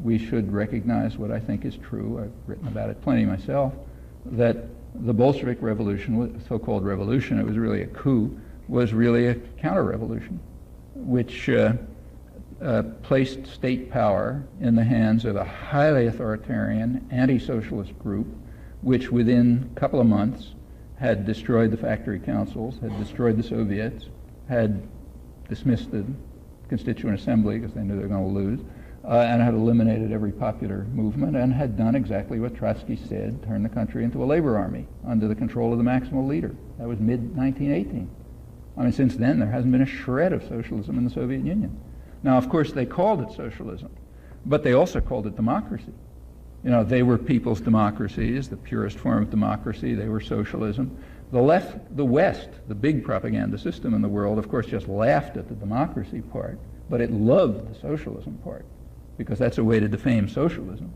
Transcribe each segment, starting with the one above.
We should recognize what I think is true. I've written about it plenty myself, that the Bolshevik revolution, so-called revolution, it was really a coup, was really a counter-revolution, which placed state power in the hands of a highly authoritarian, anti-socialist group, which within a couple of months had destroyed the factory councils, had destroyed the Soviets, had dismissed the Constituent Assembly because they knew they were going to lose, and had eliminated every popular movement, and had done exactly what Trotsky said, turned the country into a labor army under the control of the maximal leader. That was mid-1918. I mean, since then, there hasn't been a shred of socialism in the Soviet Union. Now, of course, they called it socialism, but they also called it democracy. You know, they were people's democracies, the purest form of democracy. They were socialism. The left, the West, the big propaganda system in the world, of course, just laughed at the democracy part, but it loved the socialism part, because that's a way to defame socialism.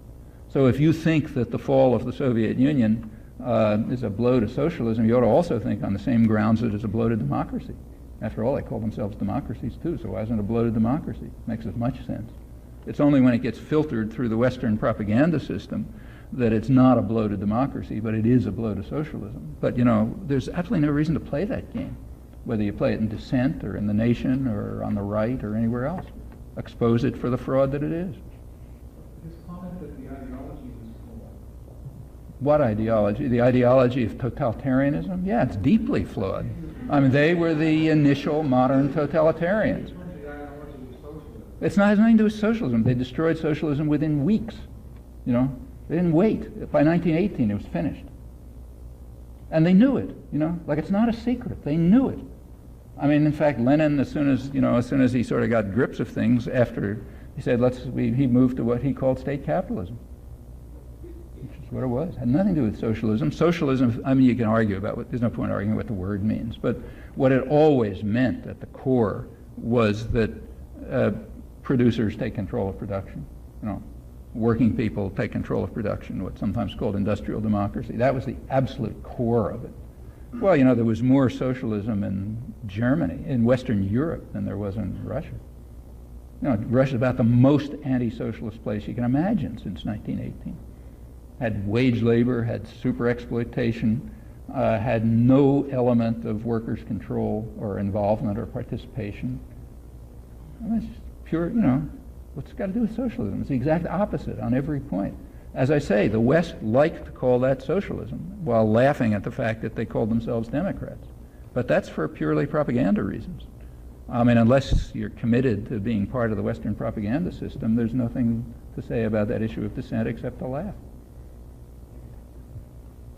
So if you think that the fall of the Soviet Union is a blow to socialism, you ought to also think on the same grounds that it's a blow to democracy. After all, they call themselves democracies too, so why isn't it a blow to democracy? Makes as much sense. It's only when it gets filtered through the Western propaganda system that it's not a blow to democracy, but it is a blow to socialism. But, you know, there's absolutely no reason to play that game, whether you play it in dissent or in the Nation or on the right or anywhere else. Expose it for the fraud that it is. His comment that the ideology is flawed. What ideology? The ideology of totalitarianism? Yeah, it's deeply flawed. I mean, they were the initial modern totalitarians. It's not, has nothing to do with socialism. They destroyed socialism within weeks. You know, they didn't wait. By 1918, it was finished. And they knew it, you know, like it's not a secret. They knew it. I mean, in fact, Lenin, as soon as he sort of got grips of things after, he said, he moved to what he called state capitalism, which is what it was. It had nothing to do with socialism. Socialism, I mean, you can argue about what, there's no point arguing what the word means, but what it always meant at the core was that producers take control of production, you know, working people take control of production, what's sometimes called industrial democracy. That was the absolute core of it. Well, you know, there was more socialism in Germany, in Western Europe, than there was in Russia. You know, Russia's about the most anti-socialist place you can imagine since 1918. Had wage labor, had super exploitation, had no element of workers' control or involvement or participation. I mean, it's just pure, you know, what's it got to do with socialism? It's the exact opposite on every point. As I say, the West liked to call that socialism while laughing at the fact that they called themselves Democrats. But that's for purely propaganda reasons. I mean, unless you're committed to being part of the Western propaganda system, there's nothing to say about that issue of dissent except to laugh.